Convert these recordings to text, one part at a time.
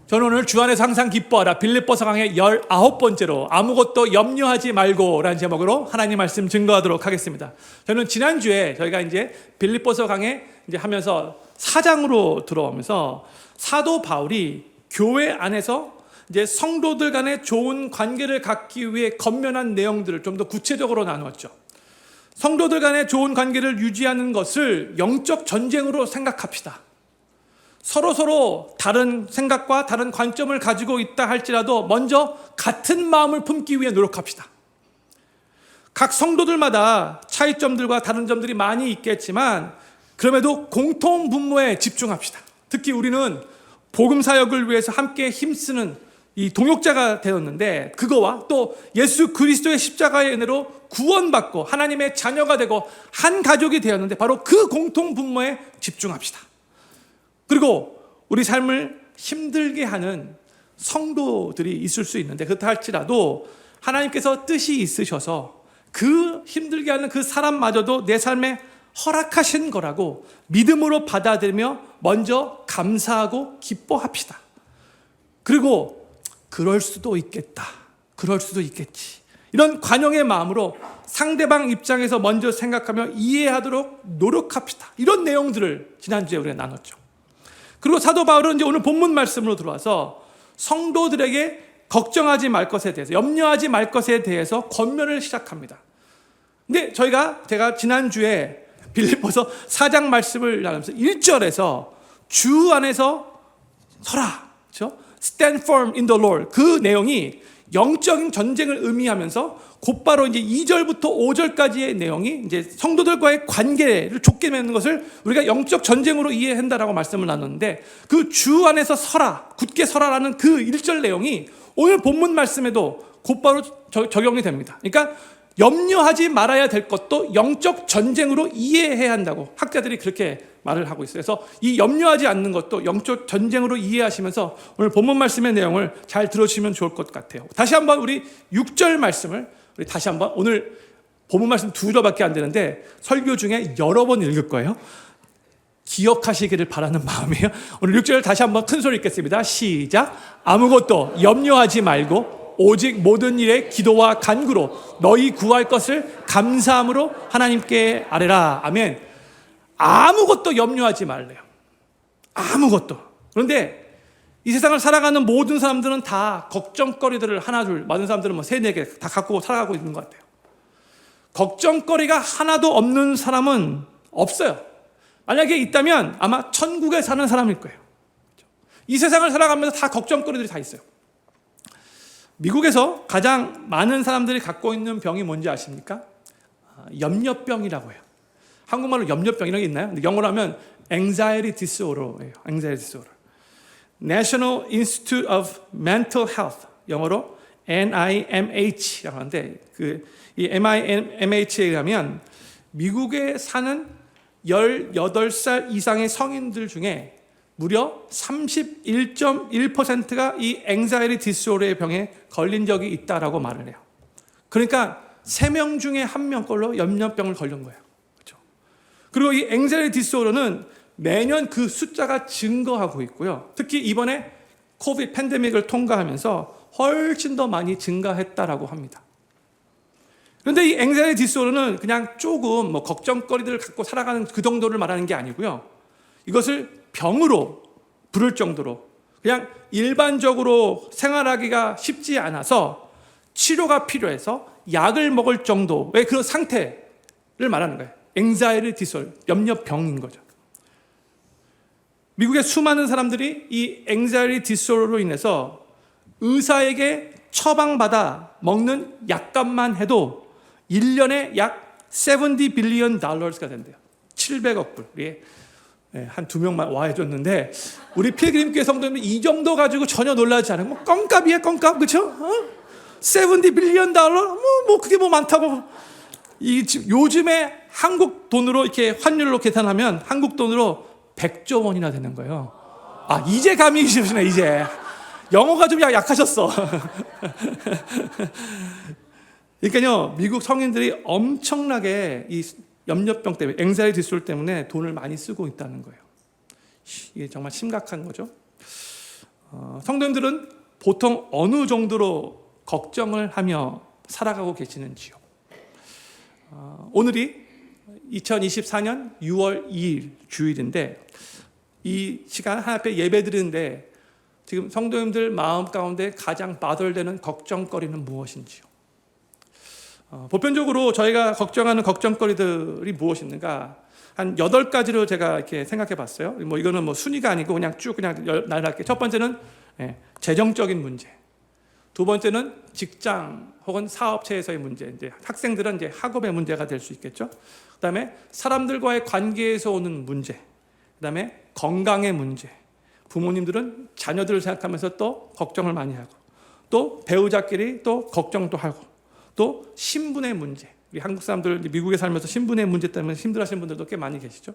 저는 오늘 주 안에서 항상 기뻐하라 빌립보서 강의 19번째로 아무것도 염려하지 말고 라는 제목으로 하나님 말씀 증거하도록 하겠습니다. 저는 지난주에 저희가 이제 빌립보서 강의 이제 하면서 4장으로 들어오면서 사도 바울이 교회 안에서 이제 성도들 간의 좋은 관계를 갖기 위해 건면한 내용들을 좀 더 구체적으로 나누었죠. 성도들 간의 좋은 관계를 유지하는 것을 영적 전쟁으로 생각합시다. 서로 다른 생각과 다른 관점을 가지고 있다 할지라도 먼저 같은 마음을 품기 위해 노력합시다. 각 성도들마다 차이점들과 다른 점들이 많이 있겠지만 그럼에도 공통 분모에 집중합시다. 특히 우리는 복음 사역을 위해서 함께 힘쓰는 이 동역자가 되었는데 그거와 또 예수 그리스도의 십자가의 은혜로 구원받고 하나님의 자녀가 되고 한 가족이 되었는데 바로 그 공통 분모에 집중합시다. 그리고 우리 삶을 힘들게 하는 성도들이 있을 수 있는데 그렇다 할지라도 하나님께서 뜻이 있으셔서 그 힘들게 하는 그 사람마저도 내 삶에 허락하신 거라고 믿음으로 받아들이며 먼저 감사하고 기뻐합시다. 그리고 그럴 수도 있겠다. 그럴 수도 있겠지. 이런 관용의 마음으로 상대방 입장에서 먼저 생각하며 이해하도록 노력합시다. 이런 내용들을 지난주에 우리가 나눴죠. 그리고 사도 바울은 이제 오늘 본문 말씀으로 들어와서 성도들에게 걱정하지 말 것에 대해서, 염려하지 말 것에 대해서 권면을 시작합니다. 근데 제가 지난주에 빌립보서 4장 말씀을 나누면서 1절에서 주 안에서 서라, 그렇죠? Stand firm in the Lord. 그 내용이 영적인 전쟁을 의미하면서 곧바로 이제 2절부터 5절까지의 내용이 이제 성도들과의 관계를 좁게 맺는 것을 우리가 영적 전쟁으로 이해한다라고 말씀을 나눴는데 그 주 안에서 서라, 굳게 서라라는 그 1절 내용이 오늘 본문 말씀에도 곧바로 적용이 됩니다. 그러니까 염려하지 말아야 될 것도 영적 전쟁으로 이해해야 한다고 학자들이 그렇게 말을 하고 있어요. 그래서 이 염려하지 않는 것도 영적 전쟁으로 이해하시면서 오늘 본문 말씀의 내용을 잘 들어주시면 좋을 것 같아요. 다시 한번 우리 6절 말씀을 우리 다시 한번 오늘 본문 말씀 2절밖에 안 되는데 설교 중에 여러 번 읽을 거예요. 기억하시기를 바라는 마음이에요. 오늘 6절 다시 한번 큰 소리 읽겠습니다. 시작. 아무것도 염려하지 말고 오직 모든 일에 기도와 간구로 너희 구할 것을 감사함으로 하나님께 아뢰라. 아멘. 아무것도 염려하지 말래요. 아무것도. 그런데 이 세상을 살아가는 모든 사람들은 다 걱정거리들을 하나 둘, 많은 사람들은 뭐 3, 4개 다 갖고 살아가고 있는 것 같아요. 걱정거리가 하나도 없는 사람은 없어요. 만약에 있다면 아마 천국에 사는 사람일 거예요. 이 세상을 살아가면서 다 걱정거리들이 다 있어요. 미국에서 가장 많은 사람들이 갖고 있는 병이 뭔지 아십니까? 염려병이라고 해요. 한국말로 염려병 이런 게 있나요? 근데 영어로 하면 anxiety disorder예요. anxiety disorder. National Institute of Mental Health, 영어로 NIMH라고 하는데 이 NIMH에 의하면 미국에 사는 18살 이상의 성인들 중에 무려 31.1%가 이 anxiety disorder의 병에 걸린 적이 있다라고 말을 해요. 그러니까 3명 중에 1명 걸로 염려병을 걸린 거예요. 그렇죠? 그리고 이 anxiety disorder는 매년 그 숫자가 증가하고 있고요. 특히 이번에 코비드 팬데믹을 통과하면서 훨씬 더 많이 증가했다라고 합니다. 그런데 이 anxiety disorder는 그냥 조금 뭐 걱정거리들을 갖고 살아가는 그 정도를 말하는 게 아니고요. 이것을 병으로 부를 정도로 그냥 일반적으로 생활하기가 쉽지 않아서 치료가 필요해서 약을 먹을 정도의 그런 상태를 말하는 거예요. anxiety disorder, 염려병인 거죠. 미국의 수많은 사람들이 이 anxiety disorder로 인해서 의사에게 처방받아 먹는 약값만 해도 1년에 약 $70 billion가 된대요. 700억 불. 한 2명만 와 해줬는데 우리 필그림교회 성도님들 이 정도 가지고 전혀 놀라지 않아요. 뭐 껌값이에요, 껌값. 그렇죠? $70 billion? 뭐 그게 뭐 많다고. 요즘에 한국 돈으로 이렇게 환율로 계산하면 한국 돈으로 100조 원이나 되는 거예요. 아, 이제 감이 오시네, 이제. 영어가 좀 약하셨어. 그러니까요, 미국 성인들이 엄청나게 이 염려병 때문에, anxiety disorder 때문에 돈을 많이 쓰고 있다는 거예요. 이게 정말 심각한 거죠. 성도님들은 보통 어느 정도로 걱정을 하며 살아가고 계시는지요? 오늘이 2024년 6월 2일 주일인데 이 시간 하나님 앞에 예배 드리는데 지금 성도님들 마음 가운데 가장 마덜되는 걱정거리는 무엇인지요? 보편적으로 저희가 걱정하는 걱정거리들이 무엇인가 한 8가지로 제가 이렇게 생각해 봤어요. 이거는 순위가 아니고 그냥 쭉 나열할게요. 첫 번째는 재정적인 문제. 두 번째는 직장 혹은 사업체에서의 문제. 이제 학생들은 이제 학업의 문제가 될 수 있겠죠. 그다음에 사람들과의 관계에서 오는 문제. 그다음에 건강의 문제. 부모님들은 자녀들을 생각하면서 또 걱정을 많이 하고 또 배우자끼리 또 걱정도 하고 또 신분의 문제. 우리 한국 사람들 미국에 살면서 신분의 문제 때문에 힘들어하시는 분들도 꽤 많이 계시죠.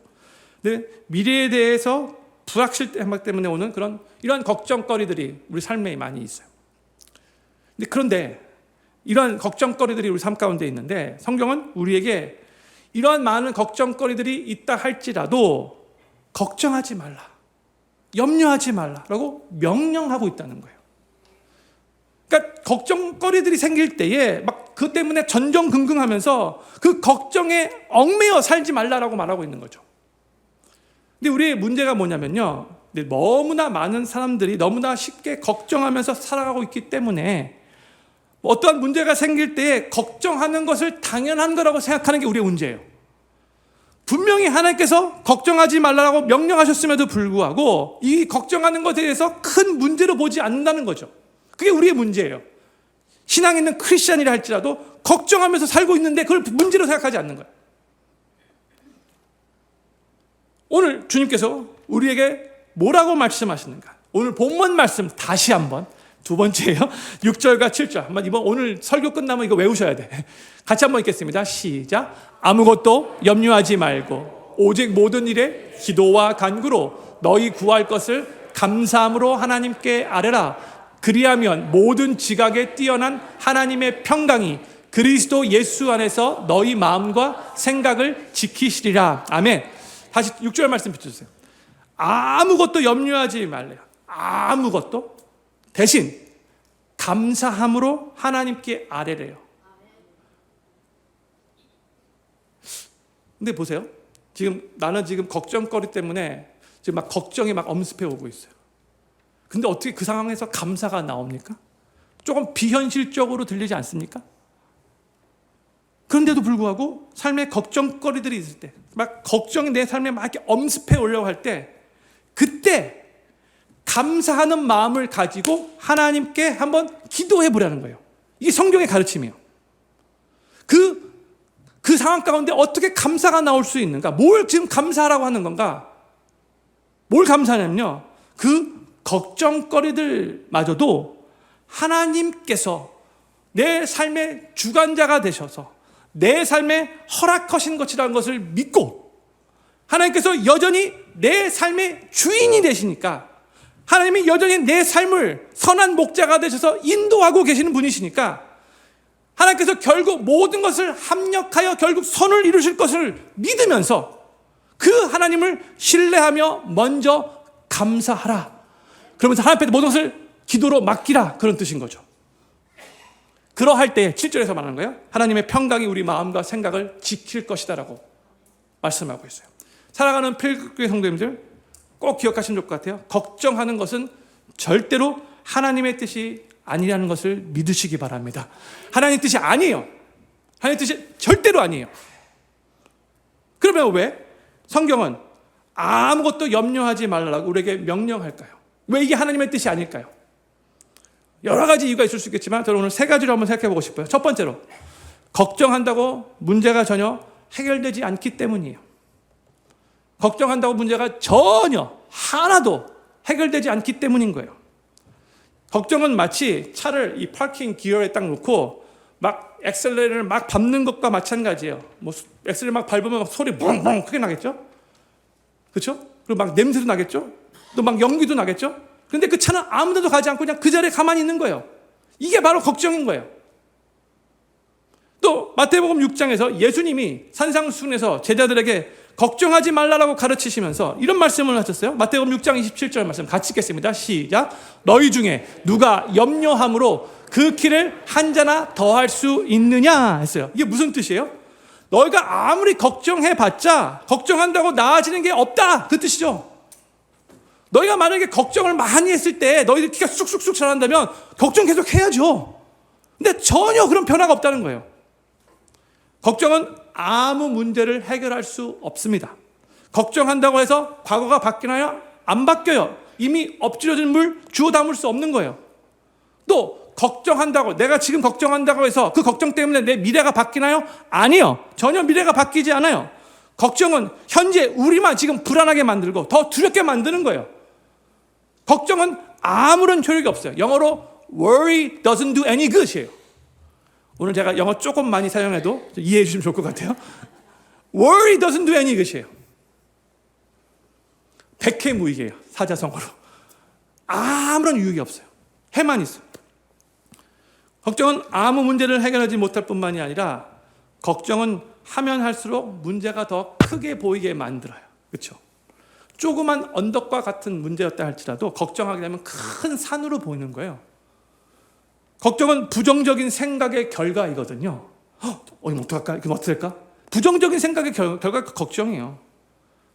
근데 미래에 대해서 불확실함 때문에 오는 이런 걱정거리들이 우리 삶에 많이 있어요. 그런데 이러한 걱정거리들이 우리 삶 가운데 있는데 성경은 우리에게 이러한 많은 걱정거리들이 있다 할지라도 걱정하지 말라, 염려하지 말라라고 명령하고 있다는 거예요. 그러니까 걱정거리들이 생길 때에 막 그 때문에 전전긍긍하면서 그 걱정에 얽매여 살지 말라라고 말하고 있는 거죠. 근데 우리의 문제가 뭐냐면요, 너무나 많은 사람들이 너무나 쉽게 걱정하면서 살아가고 있기 때문에 어떠한 문제가 생길 때에 걱정하는 것을 당연한 거라고 생각하는 게 우리의 문제예요. 분명히 하나님께서 걱정하지 말라고 명령하셨음에도 불구하고 이 걱정하는 것에 대해서 큰 문제로 보지 않는다는 거죠. 그게 우리의 문제예요. 신앙 있는 크리스찬이라 할지라도 걱정하면서 살고 있는데 그걸 문제로 생각하지 않는 거예요. 오늘 주님께서 우리에게 뭐라고 말씀하시는가? 오늘 본문 말씀 다시 한번 두 번째예요. 6절과 7절. 한번 이번 오늘 설교 끝나면 이거 외우셔야 돼. 같이 한번 읽겠습니다. 시작. 아무것도 염려하지 말고 오직 모든 일에 기도와 간구로 너희 구할 것을 감사함으로 하나님께 아뢰라. 그리하면 모든 지각에 뛰어난 하나님의 평강이 그리스도 예수 안에서 너희 마음과 생각을 지키시리라. 아멘. 다시 6절 말씀 비춰주세요. 아무것도 염려하지 말래요. 아무것도. 대신 감사함으로 하나님께 아뢰래요. 근데 보세요. 나는 지금 걱정거리 때문에 지금 막 걱정이 막 엄습해 오고 있어요. 근데 어떻게 그 상황에서 감사가 나옵니까? 조금 비현실적으로 들리지 않습니까? 그런데도 불구하고 삶에 걱정거리들이 있을 때, 막 걱정이 내 삶에 막 이렇게 엄습해 오려고 할 때, 그때 감사하는 마음을 가지고 하나님께 한번 기도해 보라는 거예요. 이게 성경의 가르침이에요. 그 상황 가운데 어떻게 감사가 나올 수 있는가? 뭘 지금 감사하라고 하는 건가? 뭘 감사하냐면요, 그 걱정거리들마저도 하나님께서 내 삶의 주관자가 되셔서 내 삶에 허락하신 것이라는 것을 믿고 하나님께서 여전히 내 삶의 주인이 되시니까, 하나님이 여전히 내 삶을 선한 목자가 되셔서 인도하고 계시는 분이시니까 하나님께서 결국 모든 것을 합력하여 결국 선을 이루실 것을 믿으면서 그 하나님을 신뢰하며 먼저 감사하라. 그러면서 하나님 앞에 모든 것을 기도로 맡기라. 그런 뜻인 거죠. 그러할 때 7절에서 말하는 거예요. 하나님의 평강이 우리 마음과 생각을 지킬 것이다 라고 말씀하고 있어요. 살아가는 필교회 성도님들 꼭 기억하시면 좋을 것 같아요. 걱정하는 것은 절대로 하나님의 뜻이 아니라는 것을 믿으시기 바랍니다. 하나님의 뜻이 아니에요. 하나님의 뜻이 절대로 아니에요. 그러면 왜 성경은 아무것도 염려하지 말라고 우리에게 명령할까요? 왜 이게 하나님의 뜻이 아닐까요? 여러 가지 이유가 있을 수 있겠지만 저는 오늘 3가지로 한번 생각해 보고 싶어요. 첫 번째로, 걱정한다고 문제가 전혀 해결되지 않기 때문이에요. 걱정한다고 문제가 전혀 하나도 해결되지 않기 때문인 거예요. 걱정은 마치 차를 이 파킹 기어에 딱 놓고 막 엑셀레이터를 막 밟는 것과 마찬가지예요. 엑셀레이터 막 밟으면 막 소리 멍멍 크게 나겠죠? 그렇죠? 그리고 막 냄새도 나겠죠? 또 막 연기도 나겠죠? 그런데 그 차는 아무 데도 가지 않고 그냥 그 자리에 가만히 있는 거예요. 이게 바로 걱정인 거예요. 또 마태복음 6장에서 예수님이 산상수훈에서 제자들에게 걱정하지 말라라고 가르치시면서 이런 말씀을 하셨어요. 마태복음 6장 27절 말씀 같이 읽겠습니다. 시작. 너희 중에 누가 염려함으로 그 키를 한 자나 더할 수 있느냐 했어요. 이게 무슨 뜻이에요? 너희가 아무리 걱정해봤자 걱정한다고 나아지는 게 없다, 그 뜻이죠. 너희가 만약에 걱정을 많이 했을 때 너희들 키가 쑥쑥쑥 자란다면 걱정 계속 해야죠. 근데 전혀 그런 변화가 없다는 거예요. 걱정은 아무 문제를 해결할 수 없습니다. 걱정한다고 해서 과거가 바뀌나요? 안 바뀌어요. 이미 엎질러진 물 주워 담을 수 없는 거예요. 또 걱정한다고, 내가 지금 걱정한다고 해서 그 걱정 때문에 내 미래가 바뀌나요? 아니요. 전혀 미래가 바뀌지 않아요. 걱정은 현재 우리만 지금 불안하게 만들고 더 두렵게 만드는 거예요. 걱정은 아무런 효력이 없어요. 영어로 worry doesn't do any good이에요. 오늘 제가 영어 조금 많이 사용해도 이해해 주시면 좋을 것 같아요. worry doesn't do any good이에요. 백해무익이에요. 사자성어로. 아무런 유익이 없어요. 해만 있어요. 걱정은 아무 문제를 해결하지 못할 뿐만이 아니라 걱정은 하면 할수록 문제가 더 크게 보이게 만들어요. 그렇죠? 조그만 언덕과 같은 문제였다 할지라도 걱정하게 되면 큰 산으로 보이는 거예요. 걱정은 부정적인 생각의 결과이거든요. 이거 어떡할까? 이거 어떻게 될까? 부정적인 생각의 결과가 걱정이에요.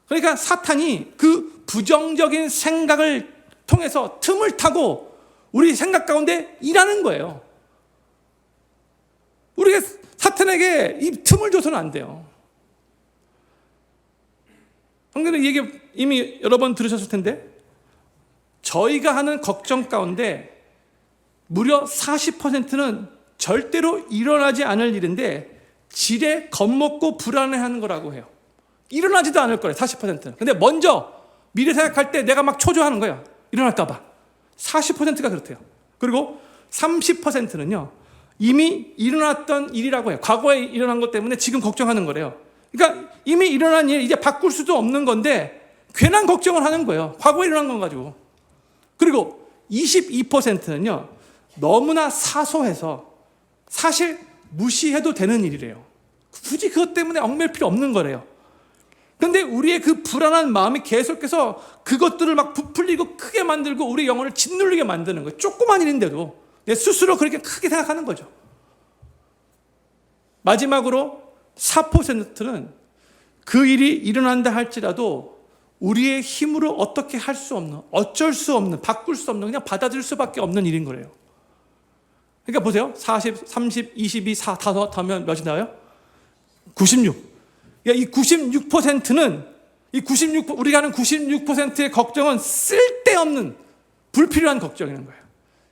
그러니까 사탄이 그 부정적인 생각을 통해서 틈을 타고 우리 생각 가운데 일하는 거예요. 우리가 사탄에게 이 틈을 줘서는 안 돼요. 성경의 얘기 이미 여러 번 들으셨을 텐데 저희가 하는 걱정 가운데 무려 40%는 절대로 일어나지 않을 일인데 지레 겁먹고 불안해하는 거라고 해요. 일어나지도 않을 거예요. 40%는. 근데 먼저 미래 생각할 때 내가 막 초조하는 거야. 일어날까 봐. 40%가 그렇대요. 그리고 30%는요. 이미 일어났던 일이라고 해요. 과거에 일어난 것 때문에 지금 걱정하는 거래요. 그러니까 이미 일어난 일 이제 바꿀 수도 없는 건데 괜한 걱정을 하는 거예요. 과거에 일어난 건 가지고. 그리고 22%는요. 너무나 사소해서 사실 무시해도 되는 일이래요. 굳이 그것 때문에 얽매일 필요 없는 거래요. 그런데 우리의 그 불안한 마음이 계속해서 그것들을 막 부풀리고 크게 만들고 우리 영혼을 짓눌리게 만드는 거예요. 조그만 일인데도 내 스스로 그렇게 크게 생각하는 거죠. 마지막으로 4%는 그 일이 일어난다 할지라도 우리의 힘으로 어떻게 할 수 없는, 어쩔 수 없는, 바꿀 수 없는, 그냥 받아들일 수밖에 없는 일인 거예요. 그러니까 보세요. 40, 30, 22, 4 다 더하면 몇이 나와요? 96. 그러니까 이 96%는 우리가 하는 96%의 걱정은 쓸데없는 불필요한 걱정이라는 거예요.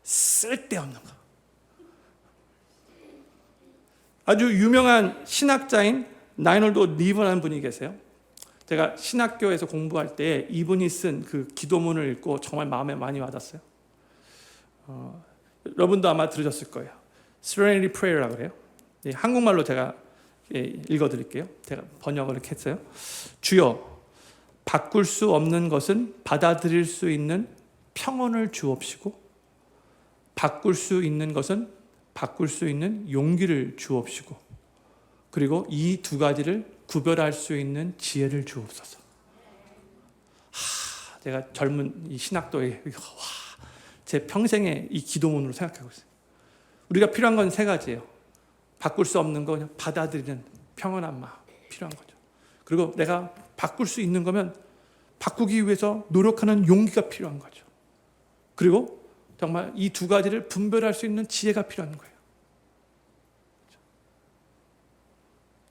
쓸데없는 거. 아주 유명한 신학자인 라이놀드 리브라는 분이 계세요. 제가 신학교에서 공부할 때 이분이 쓴 그 기도문을 읽고 정말 마음에 많이 와닿았어요. 여러분도 아마 들으셨을 거예요. Serenity Prayer라고 그래요. 한국말로 제가 읽어드릴게요. 제가 번역을 이렇게 했어요. 주여, 바꿀 수 없는 것은 받아들일 수 있는 평온을 주옵시고 바꿀 수 있는 것은 바꿀 수 있는 용기를 주옵시고 그리고 이 두 가지를 구별할 수 있는 지혜를 주옵소서. 제가 젊은 이 신학도에 제 평생의 이 기도문으로 생각하고 있어요. 우리가 필요한 건 세 가지예요. 바꿀 수 없는 거 그냥 받아들이는 평온한 마음 필요한 거죠. 그리고 내가 바꿀 수 있는 거면 바꾸기 위해서 노력하는 용기가 필요한 거죠. 그리고 정말 이 두 가지를 분별할 수 있는 지혜가 필요한 거예요.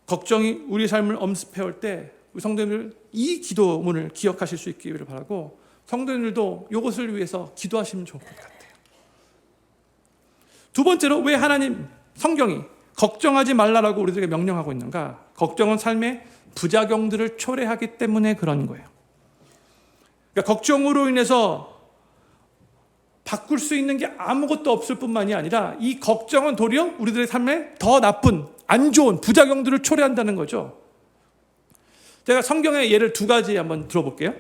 걱정이 우리 삶을 엄습해올 때 우리 성도님들 이 기도문을 기억하실 수 있기를 바라고 성도님들도 이것을 위해서 기도하시면 좋을 것 같아요. 두 번째로 왜 하나님 성경이 걱정하지 말라라고 우리들에게 명령하고 있는가? 걱정은 삶의 부작용들을 초래하기 때문에 그런 거예요. 그러니까 걱정으로 인해서 바꿀 수 있는 게 아무것도 없을 뿐만이 아니라 이 걱정은 도리어 우리들의 삶에 더 나쁜, 안 좋은 부작용들을 초래한다는 거죠. 제가 성경의 예를 두 가지 한번 들어볼게요.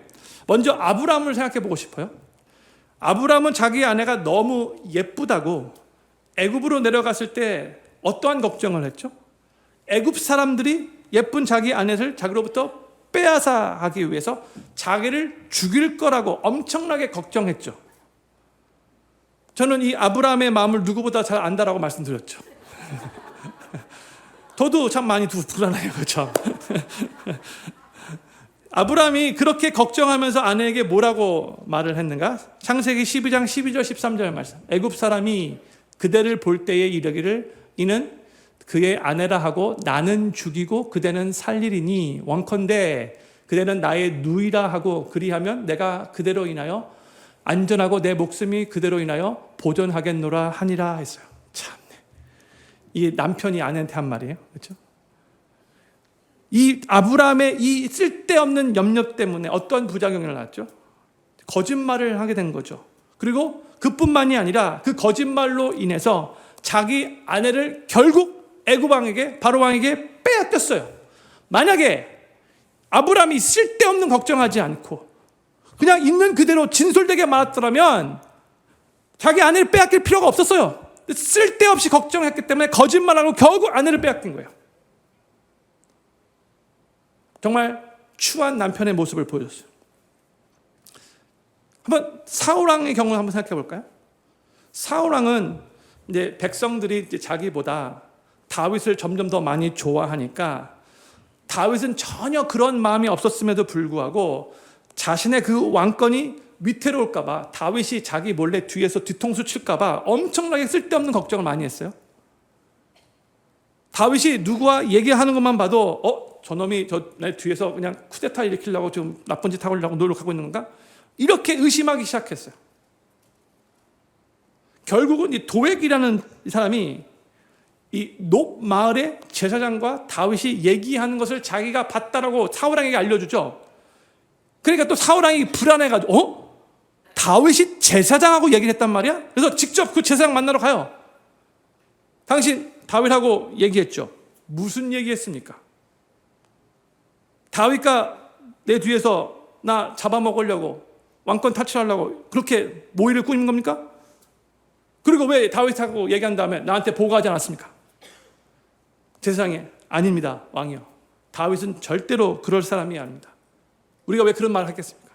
먼저 아브라함을 생각해 보고 싶어요. 아브라함은 자기 아내가 너무 예쁘다고 애굽으로 내려갔을 때 어떠한 걱정을 했죠? 애굽 사람들이 예쁜 자기 아내를 자기로부터 빼앗아 가기 위해서 자기를 죽일 거라고 엄청나게 걱정했죠. 저는 이 아브라함의 마음을 누구보다 잘 안다라고 말씀드렸죠. 저도 참 많이 불안해요. 그렇죠? 아브라함이 그렇게 걱정하면서 아내에게 뭐라고 말을 했는가? 창세기 12장 12절 13절 말씀. 애굽 사람이 그대를 볼 때에 이르기를 이는 그의 아내라 하고 나는 죽이고 그대는 살리리니 원컨대 그대는 나의 누이라 하고 그리하면 내가 그대로 인하여 안전하고 내 목숨이 그대로 인하여 보존하겠노라 하니라 했어요. 참, 이게 남편이 아내한테 한 말이에요. 그렇죠? 이 아브라함의 이 쓸데없는 염려 때문에 어떤 부작용이 일어났죠? 거짓말을 하게 된 거죠. 그리고 그뿐만이 아니라 그 거짓말로 인해서 자기 아내를 결국 애굽 왕에게 바로 왕에게 빼앗겼어요. 만약에 아브라함이 쓸데없는 걱정하지 않고 그냥 있는 그대로 진솔되게 말했더라면 자기 아내를 빼앗길 필요가 없었어요. 쓸데없이 걱정했기 때문에 거짓말하고 결국 아내를 빼앗긴 거예요. 정말 추한 남편의 모습을 보여줬어요. 한번 사울왕의 경우를 한번 생각해 볼까요? 사울왕은 이제 백성들이 이제 자기보다 다윗을 점점 더 많이 좋아하니까 다윗은 전혀 그런 마음이 없었음에도 불구하고 자신의 그 왕권이 위태로울까봐 다윗이 자기 몰래 뒤에서 뒤통수 칠까봐 엄청나게 쓸데없는 걱정을 많이 했어요. 다윗이 누구와 얘기하는 것만 봐도 저놈이 내 뒤에서 그냥 쿠데타 일으키려고 좀 나쁜 짓 하려고 노력하고 있는 건가? 이렇게 의심하기 시작했어요. 결국은 이 도액이라는 이 사람이 이 높 마을의 제사장과 다윗이 얘기하는 것을 자기가 봤다라고 사울왕에게 알려주죠. 그러니까 또 사울왕이 불안해가지고 다윗이 제사장하고 얘기를 했단 말이야? 그래서 직접 그 제사장 만나러 가요. 당신 다윗하고 얘기했죠. 무슨 얘기했습니까? 다윗과 내 뒤에서 나 잡아먹으려고 왕권 탈취하려고 그렇게 모의를 꾸민 겁니까? 그리고 왜 다윗하고 얘기한 다음에 나한테 보고하지 않았습니까? 제사장이 아닙니다, 왕이요. 다윗은 절대로 그럴 사람이 아닙니다. 우리가 왜 그런 말을 하겠습니까?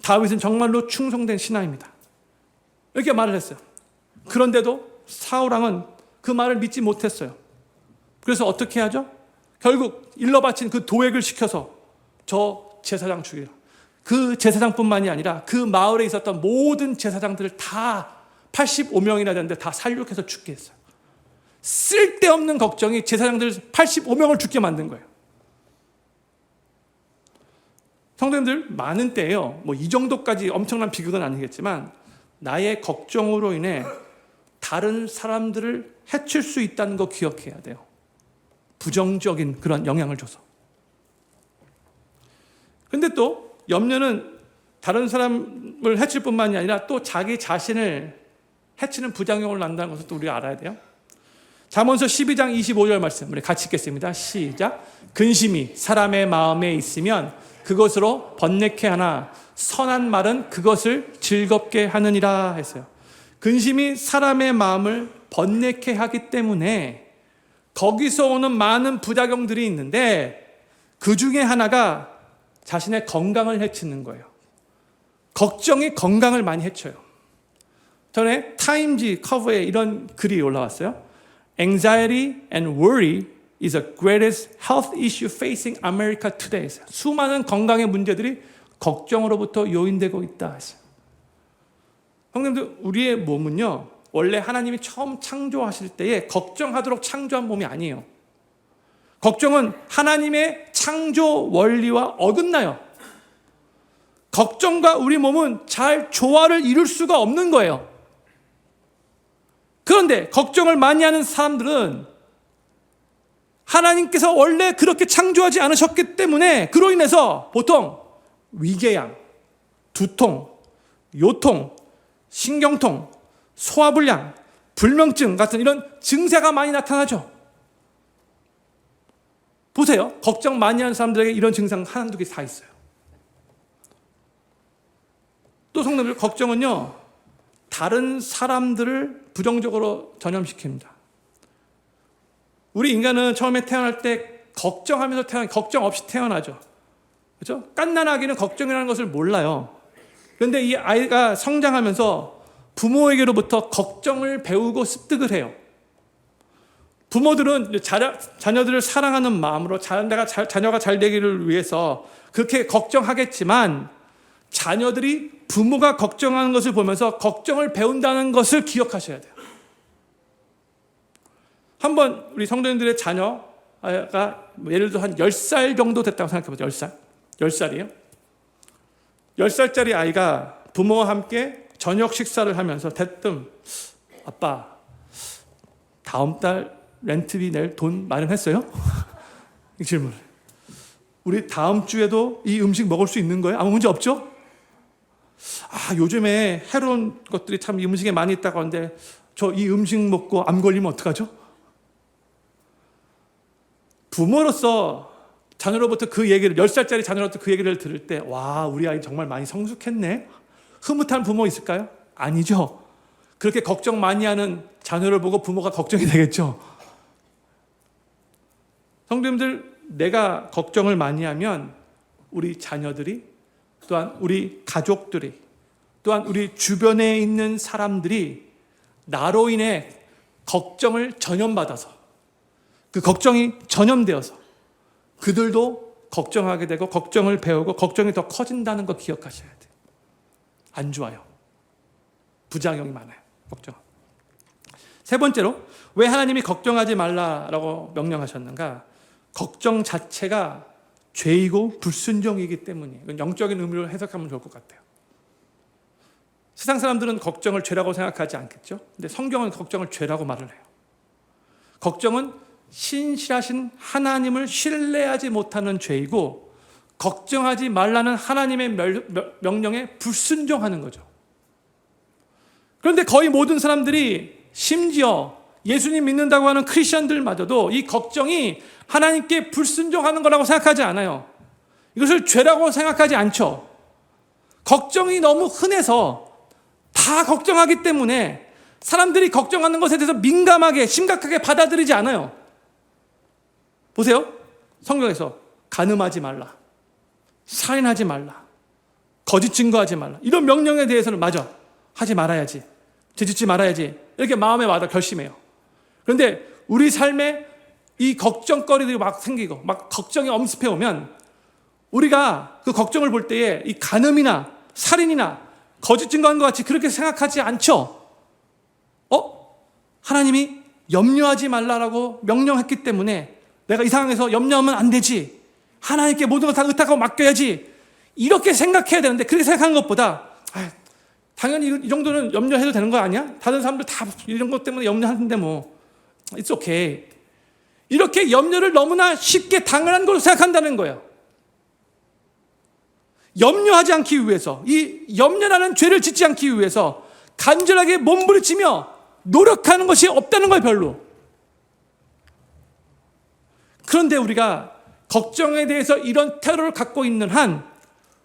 다윗은 정말로 충성된 신하입니다. 이렇게 말을 했어요. 그런데도 사울왕은 그 말을 믿지 못했어요. 그래서 어떻게 하죠? 결국 일러 바친 그 도액을 시켜서 저 제사장 죽이라. 그 제사장뿐만이 아니라 그 마을에 있었던 모든 제사장들을 다 85명이나 되는데 다 살육해서 죽게 했어요. 쓸데없는 걱정이 제사장들 85명을 죽게 만든 거예요. 성도님들 많은 때예요. 뭐 이 정도까지 엄청난 비극은 아니겠지만 나의 걱정으로 인해 다른 사람들을 해칠 수 있다는 거 기억해야 돼요. 부정적인 그런 영향을 줘서. 근데 또 염려는 다른 사람을 해칠 뿐만이 아니라 또 자기 자신을 해치는 부작용을 난다는 것을 또 우리가 알아야 돼요. 잠언서 12장 25절 말씀 우리 같이 읽겠습니다. 시작. 근심이 사람의 마음에 있으면 그것으로 번뇌케 하나 선한 말은 그것을 즐겁게 하느니라 했어요. 근심이 사람의 마음을 번뇌케 하기 때문에 거기서 오는 많은 부작용들이 있는데 그 중에 하나가 자신의 건강을 해치는 거예요. 걱정이 건강을 많이 해쳐요. 전에 타임지 커버에 이런 글이 올라왔어요. Anxiety and worry is the greatest health issue facing America today. 수많은 건강의 문제들이 걱정으로부터 요인되고 있다 했어요. 형님들, 우리의 몸은요 원래 하나님이 처음 창조하실 때에 걱정하도록 창조한 몸이 아니에요. 걱정은 하나님의 창조 원리와 어긋나요. 걱정과 우리 몸은 잘 조화를 이룰 수가 없는 거예요. 그런데 걱정을 많이 하는 사람들은 하나님께서 원래 그렇게 창조하지 않으셨기 때문에 그로 인해서 보통 위궤양, 두통, 요통, 신경통, 소화불량, 불면증 같은 이런 증세가 많이 나타나죠. 보세요. 걱정 많이 하는 사람들에게 이런 증상 한두 개 다 있어요. 또 성도들, 걱정은요 다른 사람들을 부정적으로 전염시킵니다. 우리 인간은 처음에 태어날 때 걱정하면서 걱정 없이 태어나죠. 그렇죠? 갓난아기는 걱정이라는 것을 몰라요. 그런데 이 아이가 성장하면서 부모에게로부터 걱정을 배우고 습득을 해요. 부모들은 자녀들을 사랑하는 마음으로 자녀가 잘 되기를 위해서 그렇게 걱정하겠지만, 자녀들이 부모가 걱정하는 것을 보면서 걱정을 배운다는 것을 기억하셔야 돼요. 한번 우리 성도님들의 자녀가 예를 들어 한 10살 정도 됐다고 생각해보죠. 10살. 10살이에요. 10살짜리 아이가 부모와 함께 저녁 식사를 하면서 대뜸, 아빠, 다음 달 렌트비 낼 돈 마련했어요? 이 질문. 우리 다음 주에도 이 음식 먹을 수 있는 거예요? 아무 문제 없죠? 요즘에 해로운 것들이 참 이 음식에 많이 있다고 하는데 저 이 음식 먹고 암 걸리면 어떡하죠? 부모로서 자녀로부터 그 얘기를, 10살짜리 자녀로부터 그 얘기를 들을 때, 와, 우리 아이 정말 많이 성숙했네? 흐뭇한 부모 있을까요? 아니죠. 그렇게 걱정 많이 하는 자녀를 보고 부모가 걱정이 되겠죠. 성도님들, 내가 걱정을 많이 하면 우리 자녀들이, 또한 우리 가족들이, 또한 우리 주변에 있는 사람들이 나로 인해 걱정을 전염받아서, 그 걱정이 전염되어서 그들도 걱정하게 되고 걱정을 배우고 걱정이 더 커진다는 거 기억하셔야 돼요. 안 좋아요. 부작용이 많아요. 걱정. 세 번째로, 왜 하나님이 걱정하지 말라라고 명령하셨는가? 걱정 자체가 죄이고 불순종이기 때문이에요. 이건 영적인 의미로 해석하면 좋을 것 같아요. 세상 사람들은 걱정을 죄라고 생각하지 않겠죠? 근데 성경은 걱정을 죄라고 말을 해요. 걱정은 신실하신 하나님을 신뢰하지 못하는 죄이고, 걱정하지 말라는 하나님의 명령에 불순종하는 거죠. 그런데 거의 모든 사람들이, 심지어 예수님 믿는다고 하는 크리스천들마저도 이 걱정이 하나님께 불순종하는 거라고 생각하지 않아요. 이것을 죄라고 생각하지 않죠. 걱정이 너무 흔해서 다 걱정하기 때문에 사람들이 걱정하는 것에 대해서 민감하게, 심각하게 받아들이지 않아요. 보세요. 성경에서 간음하지 말라, 살인하지 말라, 거짓 증거하지 말라, 이런 명령에 대해서는 맞아, 하지 말아야지, 죄짓지 말아야지, 이렇게 마음에 와닿아 결심해요. 그런데 우리 삶에 이 걱정거리들이 막 생기고 막 걱정이 엄습해 오면, 우리가 그 걱정을 볼 때에 이 간음이나 살인이나 거짓 증거한 것 같이 그렇게 생각하지 않죠. 하나님이 염려하지 말라라고 명령했기 때문에 내가 이 상황에서 염려하면 안 되지, 하나님께 모든 걸 다 의탁하고 맡겨야지, 이렇게 생각해야 되는데, 그렇게 생각하는 것보다 당연히 이 정도는 염려해도 되는 거 아니야? 다른 사람들 다 이런 것 때문에 염려하는데 뭐 it's okay, 이렇게 염려를 너무나 쉽게 당연한 걸로 생각한다는 거예요. 염려하지 않기 위해서, 이 염려라는 죄를 짓지 않기 위해서 간절하게 몸부림치며 노력하는 것이 없다는 거예요, 별로. 그런데 우리가 걱정에 대해서 이런 태도를 갖고 있는 한,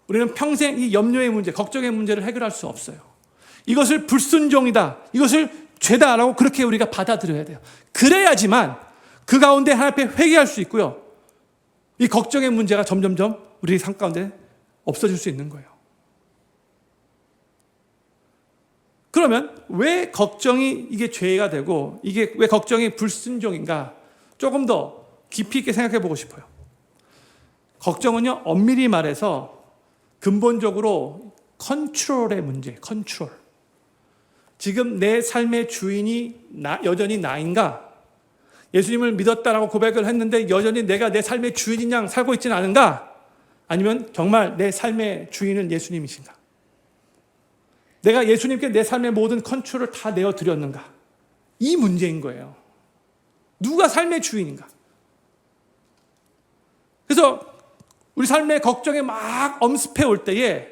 우리는 평생 이 염려의 문제, 걱정의 문제를 해결할 수 없어요. 이것을 불순종이다, 이것을 죄다라고 그렇게 우리가 받아들여야 돼요. 그래야지만 그 가운데 하나님 앞에 회개할 수 있고요, 이 걱정의 문제가 점점점 우리 삶 가운데 없어질 수 있는 거예요. 그러면 왜 걱정이 이게 죄가 되고, 이게 왜 걱정이 불순종인가? 조금 더 깊이 있게 생각해 보고 싶어요. 걱정은요, 엄밀히 말해서 근본적으로 컨트롤의 문제, 컨트롤. 지금 내 삶의 주인이 여전히 나인가? 예수님을 믿었다라고 고백을 했는데 여전히 내가 내 삶의 주인인 양 살고 있지는 않은가? 아니면 정말 내 삶의 주인은 예수님이신가? 내가 예수님께 내 삶의 모든 컨트롤을 다 내어드렸는가? 이 문제인 거예요. 누가 삶의 주인인가? 그래서 우리 삶의 걱정에 막 엄습해 올 때에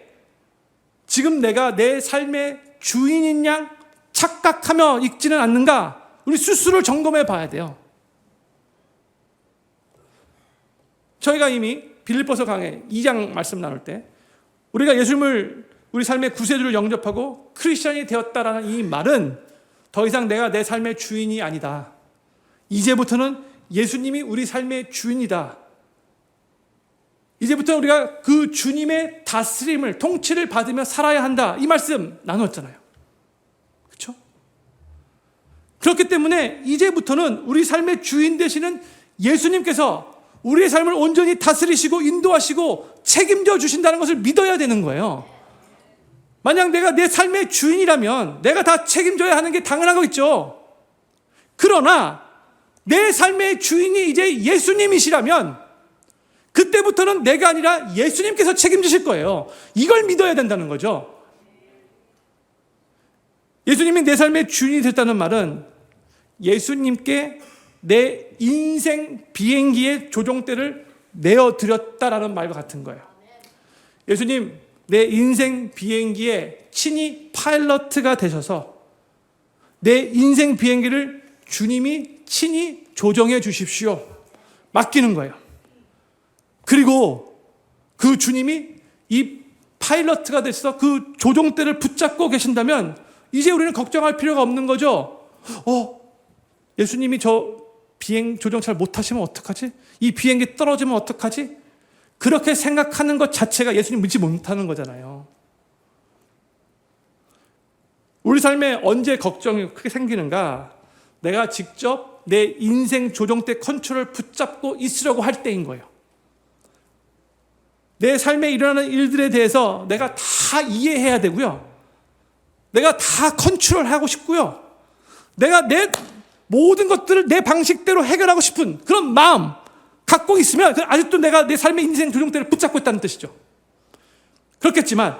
지금 내가 내 삶의 주인인 양 착각하며 있지는 않는가? 우리 스스로를 점검해 봐야 돼요. 저희가 이미 빌립보서 강해 2장 말씀 나눌 때, 우리가 예수님을 우리 삶의 구세주를 영접하고 크리스천이 되었다라는 이 말은 더 이상 내가 내 삶의 주인이 아니다, 이제부터는 예수님이 우리 삶의 주인이다, 이제부터 우리가 그 주님의 다스림을, 통치를 받으며 살아야 한다. 이 말씀 나눴잖아요. 그렇죠? 그렇기 때문에 이제부터는 우리 삶의 주인 되시는 예수님께서 우리의 삶을 온전히 다스리시고 인도하시고 책임져 주신다는 것을 믿어야 되는 거예요. 만약 내가 내 삶의 주인이라면 내가 다 책임져야 하는 게 당연한 거겠죠. 그러나 내 삶의 주인이 이제 예수님이시라면 그때부터는 내가 아니라 예수님께서 책임지실 거예요. 이걸 믿어야 된다는 거죠. 예수님이 내 삶의 주인이 됐다는 말은 예수님께 내 인생 비행기의 조종대를 내어드렸다라는 말과 같은 거예요. 예수님, 내 인생 비행기의 친히 파일럿가 되셔서 내 인생 비행기를 주님이 친히 조정해 주십시오. 맡기는 거예요. 그리고 그 주님이 이 파일럿가 되셔서 그 조종대를 붙잡고 계신다면 이제 우리는 걱정할 필요가 없는 거죠. 예수님이 저 비행 조정 잘 못하시면 어떡하지? 이 비행기 떨어지면 어떡하지? 그렇게 생각하는 것 자체가 예수님 믿지 못하는 거잖아요. 우리 삶에 언제 걱정이 크게 생기는가? 내가 직접 내 인생 조종대 컨트롤을 붙잡고 있으려고 할 때인 거예요. 내 삶에 일어나는 일들에 대해서 내가 다 이해해야 되고요. 내가 다 컨트롤하고 싶고요. 내가 내 모든 것들을 내 방식대로 해결하고 싶은 그런 마음 갖고 있으면 아직도 내가 내 삶의 인생 조종대를 붙잡고 있다는 뜻이죠. 그렇겠지만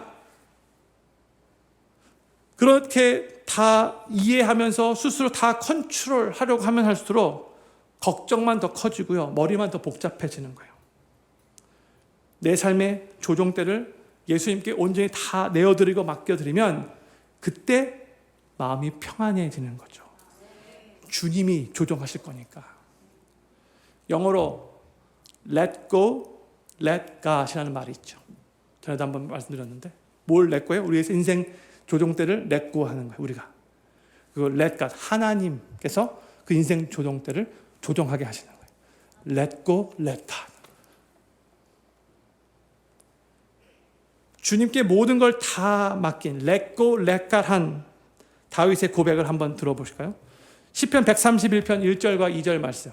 그렇게 다 이해하면서 스스로 다 컨트롤하려고 하면 할수록 걱정만 더 커지고요. 머리만 더 복잡해지는 거예요. 내 삶의 조종대를 예수님께 온전히 다 내어드리고 맡겨드리면 그때 마음이 평안해지는 거죠. 주님이 조종하실 거니까. 영어로 let go, let God이라는 말이 있죠. 전에도 한번 말씀드렸는데 뭘 let go예요? 우리의 인생 조종대를 let go 하는 거예요. 우리가. 그걸 let God, 하나님께서 그 인생 조종대를 조종하게 하시는 거예요. let go, let God. 주님께 모든 걸 다 맡긴 let go, let God 한 다윗의 고백을 한번 들어보실까요? 시편 131편 1절과 2절 말씀.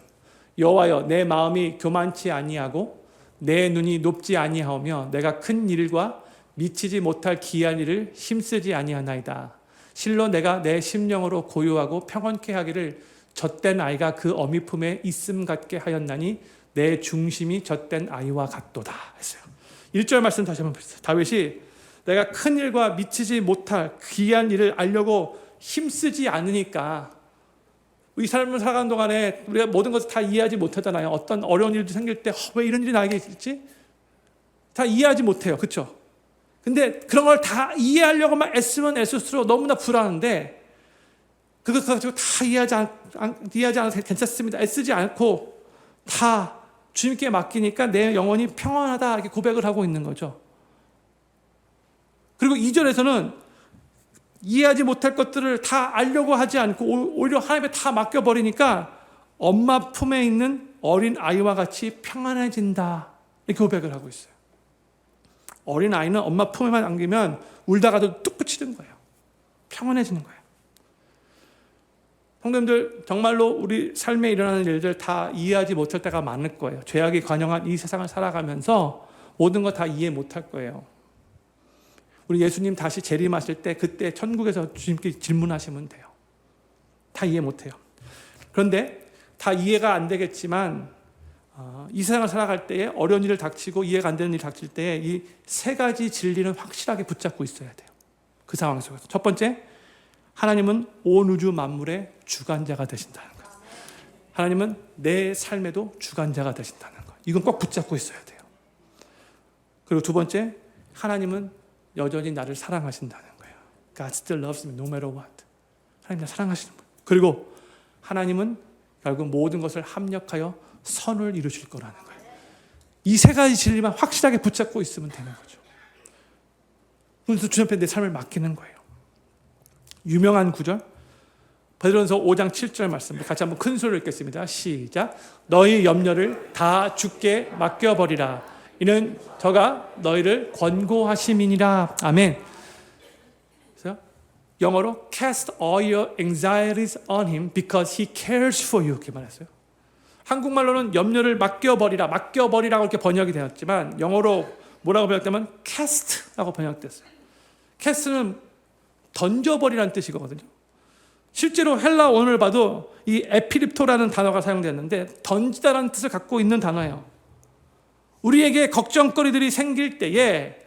여호와여, 내 마음이 교만치 아니하고 내 눈이 높지 아니하오며 내가 큰 일과 미치지 못할 기이한 일을 힘쓰지 아니하나이다. 실로 내가 내 심령으로 고요하고 평온케 하기를 젖된 아이가 그 어미 품에 있음 같게 하였나니 내 중심이 젖된 아이와 같도다 했어요. 1절 말씀 다시 한번 보세요. 다윗이 내가 큰 일과 미치지 못할 귀한 일을 알려고 힘쓰지 않으니까 이 삶을 살아가는 동안에 우리가 모든 것을 다 이해하지 못하잖아요. 어떤 어려운 일도 생길 때 왜 이런 일이 나에게 있지? 다 이해하지 못해요. 그렇죠? 근데 그런 걸 다 이해하려고만 애쓰면 애쓸수록 너무나 불안한데 그것 가지고 다 이해하지 않아도 괜찮습니다. 애쓰지 않고 다 주님께 맡기니까 내 영혼이 평안하다 이렇게 고백을 하고 있는 거죠. 그리고 2절에서는 이해하지 못할 것들을 다 알려고 하지 않고 오히려 하나님께 다 맡겨버리니까 엄마 품에 있는 어린 아이와 같이 평안해진다 이렇게 고백을 하고 있어요. 어린 아이는 엄마 품에만 안기면 울다가도 뚝 그치는 거예요. 평안해지는 거예요. 성도님들 정말로 우리 삶에 일어나는 일들 다 이해하지 못할 때가 많을 거예요. 죄악이 관영한 이 세상을 살아가면서 모든 거 다 이해 못할 거예요. 우리 예수님 다시 재림하실 때 그때 천국에서 주님께 질문하시면 돼요. 다 이해 못해요. 그런데 다 이해가 안 되겠지만 이 세상을 살아갈 때에 어려운 일을 닥치고 이해가 안 되는 일이 닥칠 때에 이 세 가지 진리는 확실하게 붙잡고 있어야 돼요. 그 상황 속에서. 첫 번째, 하나님은 온 우주 만물의 주관자가 되신다는 거예요. 하나님은 내 삶에도 주관자가 되신다는 거예요. 이건 꼭 붙잡고 있어야 돼요. 그리고 두 번째, 하나님은 여전히 나를 사랑하신다는 거예요. God still loves me no matter what. 하나님 나 사랑하시는 거예요. 그리고 하나님은 결국 모든 것을 합력하여 선을 이루실 거라는 거예요. 이 세 가지 진리만 확실하게 붙잡고 있으면 되는 거죠. 그래서 주님 앞에 내 삶을 맡기는 거예요. 유명한 구절 베드로전서 5장 7절 말씀 같이 한번 큰 소리로 읽겠습니다. 시작. 너희 염려를 다 주께 맡겨버리라. 이는 저가 너희를 권고하심이니라. 아멘. 그래서 영어로 cast all your anxieties on him because he cares for you 이렇게 말했어요. 한국말로는 염려를 맡겨버리라고 이렇게 번역이 되었지만 영어로 뭐라고 번역되면 cast라고 번역됐어요. cast는 던져버리라는 뜻이거든요. 실제로 헬라 원어를 봐도 이 에피립토라는 단어가 사용됐는데 던지다라는 뜻을 갖고 있는 단어예요. 우리에게 걱정거리들이 생길 때에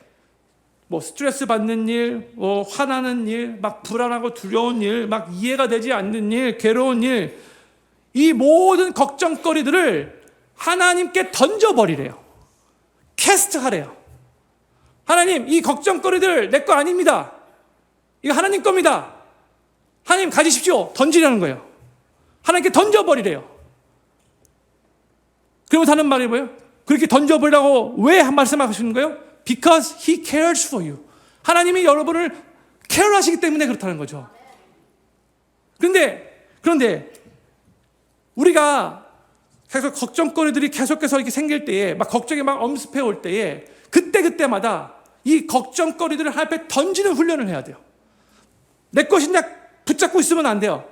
뭐 스트레스 받는 일, 뭐 화나는 일, 막 불안하고 두려운 일, 막 이해가 되지 않는 일, 괴로운 일, 이 모든 걱정거리들을 하나님께 던져버리래요. 캐스트하래요. 하나님, 이 걱정거리들 내 거 아닙니다. 이거 하나님 겁니다. 하나님 가지십시오. 던지라는 거예요. 하나님께 던져버리래요. 그러면서 하는 말이 뭐예요? 그렇게 던져버리라고 왜 말씀하시는 거예요? Because he cares for you. 하나님이 여러분을 케어하시기 때문에 그렇다는 거죠. 그런데 우리가 계속 걱정거리들이 계속해서 이렇게 생길 때에 막 걱정이 막 엄습해 올 때에 그때마다 이 걱정거리들을 하나님 앞에 던지는 훈련을 해야 돼요. 내 것이냐 붙잡고 있으면 안 돼요.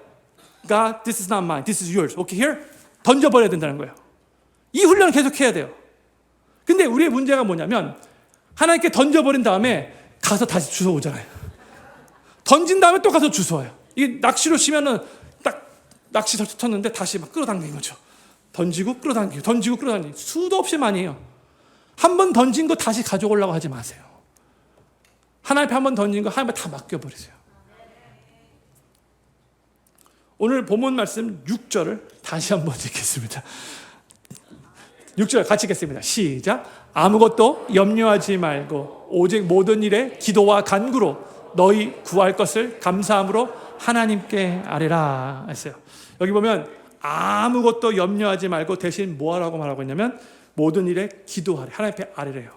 God, this is not mine. This is yours. Okay, here? 던져버려야 된다는 거예요. 이 훈련을 계속 해야 돼요. 근데 우리의 문제가 뭐냐면 하나님께 던져버린 다음에 가서 다시 주워오잖아요. 던진 다음에 또 가서 주워와요. 이게 낚시로 치면은 딱 낚시 쳤는데 다시 막 끌어당기는 거죠. 던지고 끌어당기고 던지고 끌어당기고 수도 없이 많이 해요. 한 번 던진 거 다시 가져오려고 하지 마세요. 하나님 앞에 한 번 던진 거 하나님 앞에 다 맡겨버리세요. 오늘 본문 말씀 6절을 다시 한번 읽겠습니다. 6절 같이 읽겠습니다. 시작. 아무것도 염려하지 말고 오직 모든 일에 기도와 간구로 너희 구할 것을 감사함으로 하나님께 아뢰라 했어요. 여기 보면 아무것도 염려하지 말고 대신 뭐 하라고 말하고 있냐면 모든 일에 기도하래. 하나님 앞에 아뢰래요.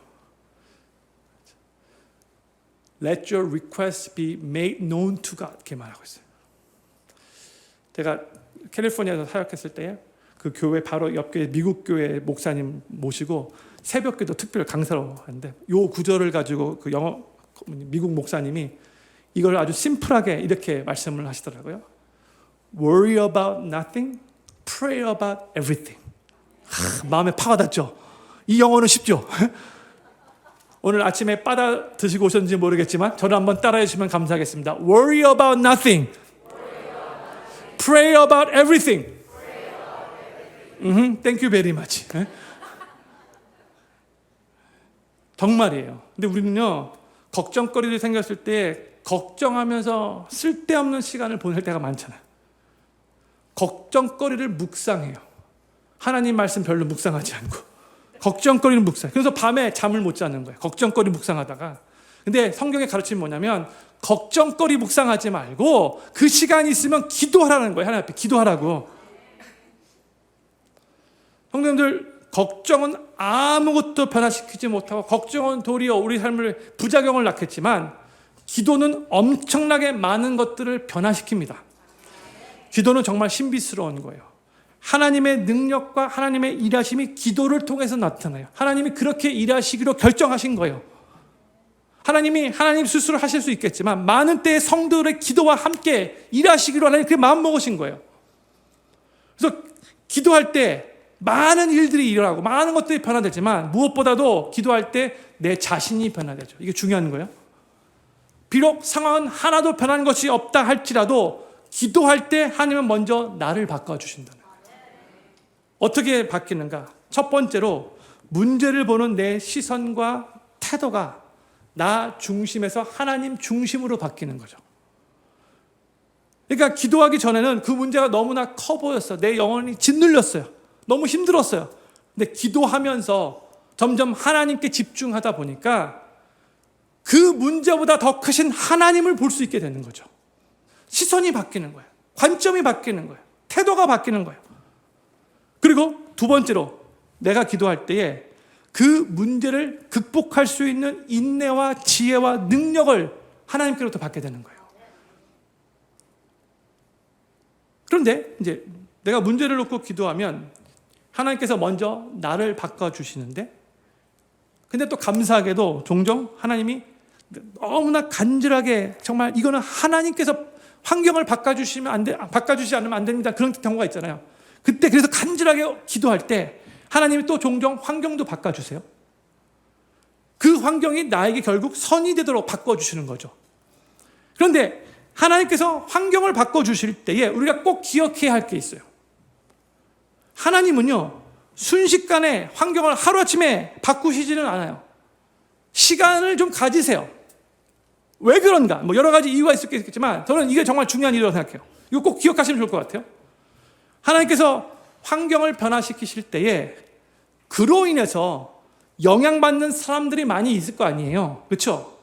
Let your requests be made known to God 이렇게 말하고 있어요. 제가 캘리포니아에서 사역했을 때 그 교회 바로 옆 교회 미국 교회 목사님 모시고 새벽기도 특별 강사로 하는데 요 구절을 가지고 그 영어 미국 목사님이 이걸 아주 심플하게 이렇게 말씀을 하시더라고요. Worry about nothing, pray about everything. 마음에 파가 닿죠. 이 영어는 쉽죠. 오늘 아침에 빠다 드시고 오셨는지 모르겠지만 저를 한번 따라해 주시면 감사하겠습니다. Worry about nothing, pray about everything. Thank you very much. 정말이에요. 근데 우리는요, 걱정거리들이 생겼을 때 걱정하면서 쓸데없는 시간을 보낼 때가 많잖아요. 걱정거리를 묵상해요. 하나님 말씀 별로 묵상하지 않고 걱정거리는 묵상. 그래서 밤에 잠을 못 자는 거예요. 걱정거리 묵상하다가. 근데 성경의 가르침이 뭐냐면 걱정거리 묵상하지 말고 그 시간이 있으면 기도하라는 거예요. 하나님 앞에 기도하라고. 성도님들, 걱정은 아무것도 변화시키지 못하고 걱정은 도리어 우리 삶을 부작용을 낳겠지만 기도는 엄청나게 많은 것들을 변화시킵니다. 기도는 정말 신비스러운 거예요. 하나님의 능력과 하나님의 일하심이 기도를 통해서 나타나요. 하나님이 그렇게 일하시기로 결정하신 거예요. 하나님이 하나님 스스로 하실 수 있겠지만 많은 때의 성도들의 기도와 함께 일하시기로 하나님 그렇게 마음먹으신 거예요. 그래서 기도할 때 많은 일들이 일어나고 많은 것들이 변화되지만 무엇보다도 기도할 때 내 자신이 변화되죠. 이게 중요한 거예요. 비록 상황은 하나도 변한 것이 없다 할지라도 기도할 때 하나님은 먼저 나를 바꿔주신다는 거예요. 어떻게 바뀌는가? 첫 번째로 문제를 보는 내 시선과 태도가 나 중심에서 하나님 중심으로 바뀌는 거죠. 그러니까 기도하기 전에는 그 문제가 너무나 커 보였어. 내 영혼이 짓눌렸어요. 너무 힘들었어요. 근데 기도하면서 점점 하나님께 집중하다 보니까 그 문제보다 더 크신 하나님을 볼 수 있게 되는 거죠. 시선이 바뀌는 거예요. 관점이 바뀌는 거예요. 태도가 바뀌는 거예요. 그리고 두 번째로 내가 기도할 때에 그 문제를 극복할 수 있는 인내와 지혜와 능력을 하나님께로부터 받게 되는 거예요. 그런데 이제 내가 문제를 놓고 기도하면 하나님께서 먼저 나를 바꿔주시는데 근데 또 감사하게도 종종 하나님이 너무나 간절하게 정말 이거는 하나님께서 환경을 바꿔주시지 않으면 안 됩니다. 그런 경우가 있잖아요. 그때 그래서 간절하게 기도할 때 하나님이 또 종종 환경도 바꿔주세요. 그 환경이 나에게 결국 선이 되도록 바꿔주시는 거죠. 그런데 하나님께서 환경을 바꿔주실 때에 우리가 꼭 기억해야 할 게 있어요. 하나님은요, 순식간에 환경을 하루아침에 바꾸시지는 않아요. 시간을 좀 가지세요. 왜 그런가? 뭐 여러 가지 이유가 있겠지만 저는 이게 정말 중요한 일이라고 생각해요. 이거 꼭 기억하시면 좋을 것 같아요. 하나님께서 환경을 변화시키실 때에 그로 인해서 영향받는 사람들이 많이 있을 거 아니에요. 그렇죠?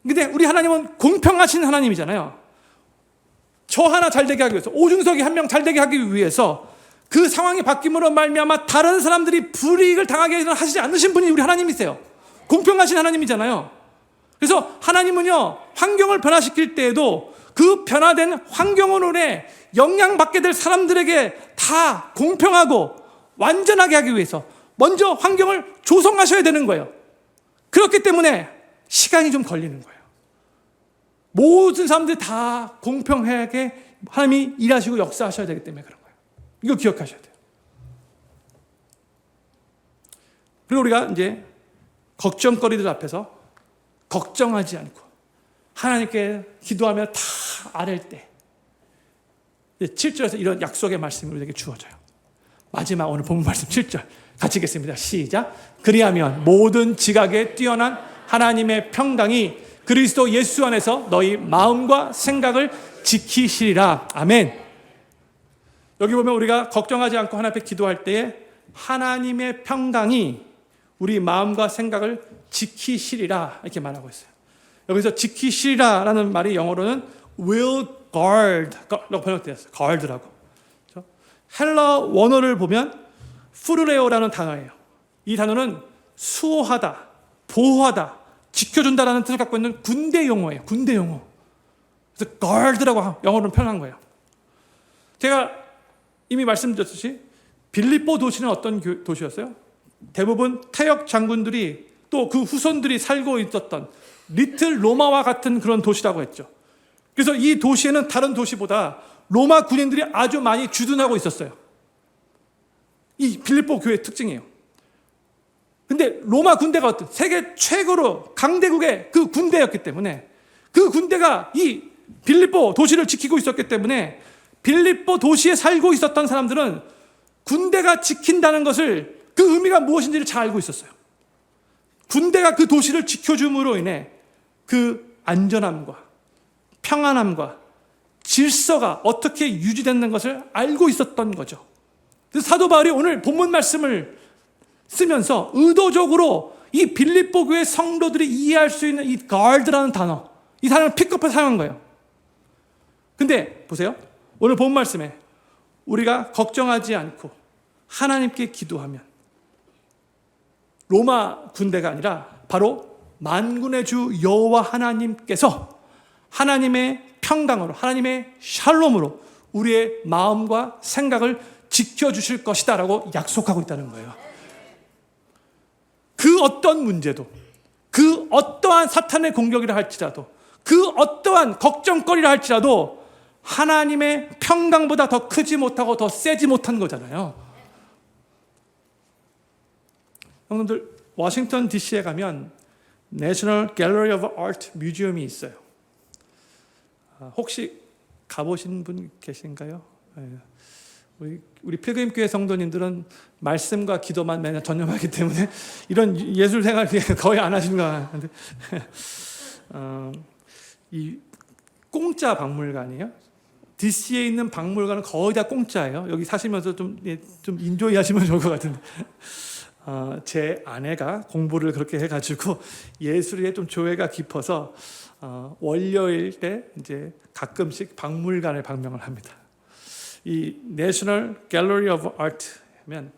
근데 우리 하나님은 공평하신 하나님이잖아요. 저 하나 잘 되게 하기 위해서, 오중석이 한 명 잘 되게 하기 위해서 그 상황이 바뀜으로 말미암아 다른 사람들이 불이익을 당하게 하시지 않으신 분이 우리 하나님이세요. 공평하신 하나님이잖아요. 그래서 하나님은요, 환경을 변화시킬 때에도 그 변화된 환경으로 인해 영향받게 될 사람들에게 다 공평하고 완전하게 하기 위해서 먼저 환경을 조성하셔야 되는 거예요. 그렇기 때문에 시간이 좀 걸리는 거예요. 모든 사람들이 다 공평하게 하나님이 일하시고 역사하셔야 되기 때문에 그런 거예요. 이거 기억하셔야 돼요. 그리고 우리가 이제 걱정거리들 앞에서 걱정하지 않고 하나님께 기도하며 다 아랠 때 7절에서 이런 약속의 말씀이 우리에게 주어져요. 마지막 오늘 본문 말씀 7절 같이 읽겠습니다. 시작. 그리하면 모든 지각에 뛰어난 하나님의 평강이 그리스도 예수 안에서 너희 마음과 생각을 지키시리라. 아멘. 여기 보면 우리가 걱정하지 않고 하나님 앞에 기도할 때에 하나님의 평강이 우리 마음과 생각을 지키시리라 이렇게 말하고 있어요. 여기서 지키시리라라는 말이 영어로는 will guard라고 번역되어 있어요. guard라고. 헬라 원어를 보면 프루레오라는 단어예요. 이 단어는 수호하다, 보호하다, 지켜준다라는 뜻을 갖고 있는 군대 용어예요. 군대 용어. 그래서 guard라고 영어로 표현한 거예요. 제가 이미 말씀드렸듯이 빌립보 도시는 어떤 도시였어요? 대부분 태역 장군들이 또 그 후손들이 살고 있었던 리틀 로마와 같은 그런 도시라고 했죠. 그래서 이 도시에는 다른 도시보다 로마 군인들이 아주 많이 주둔하고 있었어요. 이 빌립보 교회의 특징이에요. 근데 로마 군대가 어떤 세계 최고로 강대국의 그 군대였기 때문에 그 군대가 이 빌립보 도시를 지키고 있었기 때문에 빌립보 도시에 살고 있었던 사람들은 군대가 지킨다는 것을 그 의미가 무엇인지를 잘 알고 있었어요. 군대가 그 도시를 지켜줌으로 인해 그 안전함과 평안함과 질서가 어떻게 유지되는 것을 알고 있었던 거죠. 그래서 사도 바울이 오늘 본문 말씀을 쓰면서 의도적으로 이 빌립보 교회 성도들이 이해할 수 있는 이 guard라는 단어, 이 단어를 픽업해서 사용한 거예요. 근데 보세요. 오늘 본문 말씀에 우리가 걱정하지 않고 하나님께 기도하면 로마 군대가 아니라 바로 만군의 주 여호와 하나님께서 하나님의 평강으로, 하나님의 샬롬으로 우리의 마음과 생각을 지켜주실 것이다 라고 약속하고 있다는 거예요. 그 어떤 문제도, 그 어떠한 사탄의 공격이라 할지라도, 그 어떠한 걱정거리라 할지라도 하나님의 평강보다 더 크지 못하고 더 세지 못한 거잖아요. 여러분들 워싱턴 DC에 가면 National Gallery of Art 뮤지엄이 있어요. 혹시 가보신 분 계신가요? 우리 필그림교회 성도님들은 말씀과 기도만 매년 전념하기 때문에 이런 예술 생활 거의 안 하시는 것 같은데 이 공짜 박물관이에요. DC에 있는 박물관은 거의 다 공짜예요. 여기 사시면서 좀 인조이 하시면 좋을 것 같은데 제 아내가 공부를 그렇게 해가지고 예술에 좀 조예가 깊어서 월요일 때 이제 가끔씩 박물관을 방문을 합니다. 이 National Gallery of Art 하면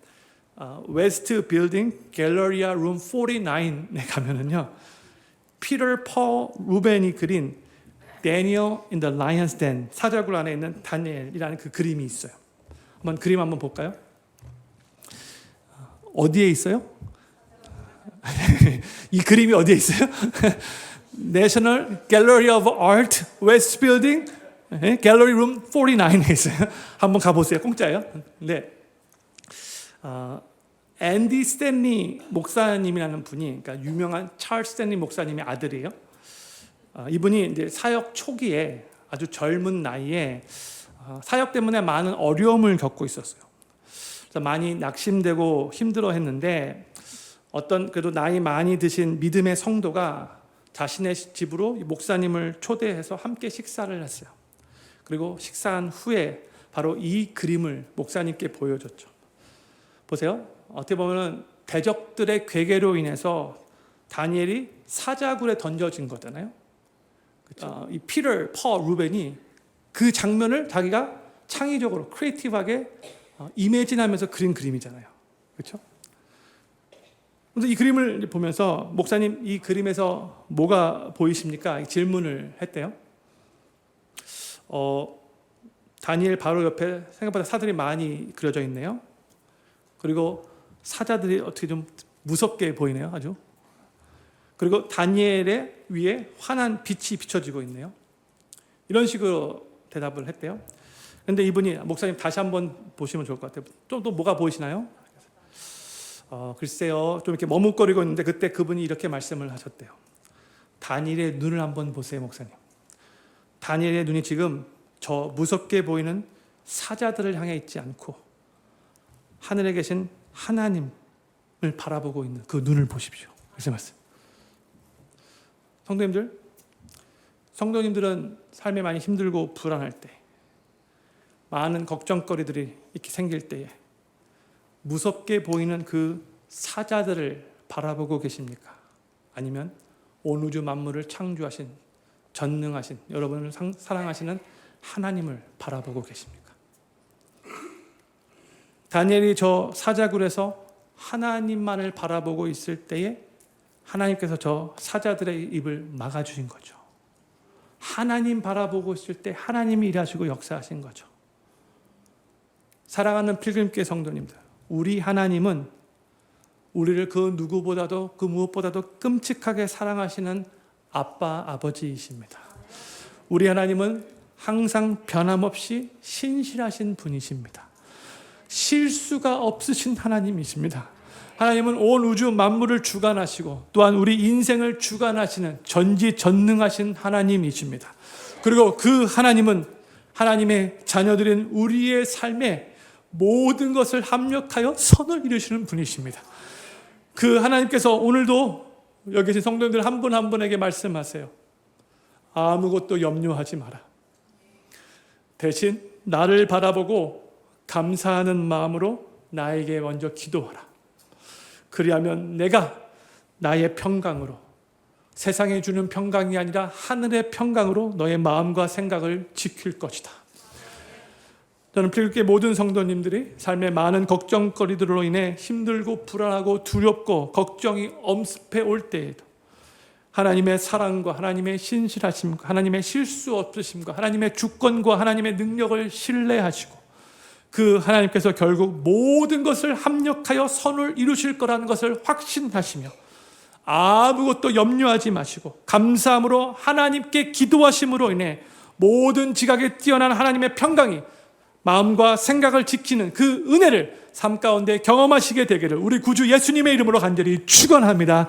웨스트 빌딩 갤러리아 룸 49에 가면은요 피터 폴 루벤이 그린 Daniel in the Lion's Den 사자굴 안에 있는 다니엘이라는 그 그림이 있어요. 그림 한번 볼까요? 어디에 있어요? 이 그림이 어디에 있어요? National Gallery of Art West Building 갤러리 룸 49에 있어요. 한번 가보세요. 공짜예요. 네. 앤디 스탠리 목사님이라는 분이, 그러니까 유명한 찰스 스탠리 목사님의 아들이에요. 이분이 이제 사역 초기에 아주 젊은 나이에 사역 때문에 많은 어려움을 겪고 있었어요. 그래서 많이 낙심되고 힘들어했는데 어떤 그래도 나이 많이 드신 믿음의 성도가 자신의 집으로 목사님을 초대해서 함께 식사를 했어요. 그리고 식사한 후에 바로 이 그림을 목사님께 보여줬죠. 보세요. 어떻게 보면 대적들의 괴계로 인해서 다니엘이 사자굴에 던져진 거잖아요. 그렇죠? 이 피터, 루벤이 그 장면을 자기가 창의적으로 크리에이티브하게 이미지하면서 그린 그림이잖아요. 그렇죠? 그런데 이 그림을 보면서 목사님, 이 그림에서 뭐가 보이십니까? 질문을 했대요. 다니엘 바로 옆에 생각보다 사들이 많이 그려져 있네요. 그리고 사자들이 어떻게 좀 무섭게 보이네요, 아주. 그리고 다니엘의 위에 환한 빛이 비춰지고 있네요. 이런 식으로 대답을 했대요. 그런데 이분이, 목사님 다시 한번 보시면 좋을 것 같아요. 또 뭐가 보이시나요? 글쎄요, 좀 이렇게 머뭇거리고 있는데 그때 그분이 이렇게 말씀을 하셨대요. 다니엘의 눈을 한번 보세요, 목사님. 다니엘의 눈이 지금 저 무섭게 보이는 사자들을 향해 있지 않고 하늘에 계신 하나님을 바라보고 있는 그 눈을 보십시오. 그래서 말씀. 성도님들은 삶에 많이 힘들고 불안할 때, 많은 걱정거리들이 이렇게 생길 때에 무섭게 보이는 그 사자들을 바라보고 계십니까? 아니면 온 우주 만물을 창조하신, 전능하신, 여러분을 사랑하시는 하나님을 바라보고 계십니까? 다니엘이 저 사자굴에서 하나님만을 바라보고 있을 때에 하나님께서 저 사자들의 입을 막아주신 거죠. 하나님 바라보고 있을 때 하나님이 일하시고 역사하신 거죠. 사랑하는 필그림교회 성도님들, 우리 하나님은 우리를 그 누구보다도, 그 무엇보다도 끔찍하게 사랑하시는 아빠, 아버지이십니다. 우리 하나님은 항상 변함없이 신실하신 분이십니다. 실수가 없으신 하나님이십니다. 하나님은 온 우주 만물을 주관하시고 또한 우리 인생을 주관하시는 전지전능하신 하나님이십니다. 그리고 그 하나님은 하나님의 자녀들인 우리의 삶에 모든 것을 합력하여 선을 이루시는 분이십니다. 그 하나님께서 오늘도 여기 계신 성도님들 한 분 한 분에게 말씀하세요. 아무것도 염려하지 마라. 대신 나를 바라보고 감사하는 마음으로 나에게 먼저 기도하라. 그리하면 내가 나의 평강으로, 세상에 주는 평강이 아니라 하늘의 평강으로 너의 마음과 생각을 지킬 것이다. 저는 필교회 모든 성도님들이 삶의 많은 걱정거리들로 인해 힘들고 불안하고 두렵고 걱정이 엄습해 올 때에도 하나님의 사랑과 하나님의 신실하심과 하나님의 실수 없으심과 하나님의 주권과 하나님의 능력을 신뢰하시고 그 하나님께서 결국 모든 것을 합력하여 선을 이루실 거라는 것을 확신하시며 아무것도 염려하지 마시고 감사함으로 하나님께 기도하심으로 인해 모든 지각에 뛰어난 하나님의 평강이 마음과 생각을 지키는 그 은혜를 삶 가운데 경험하시게 되기를 우리 구주 예수님의 이름으로 간절히 축원합니다.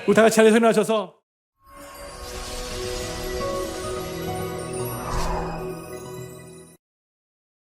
우리 다 같이 자리에서 일어나셔서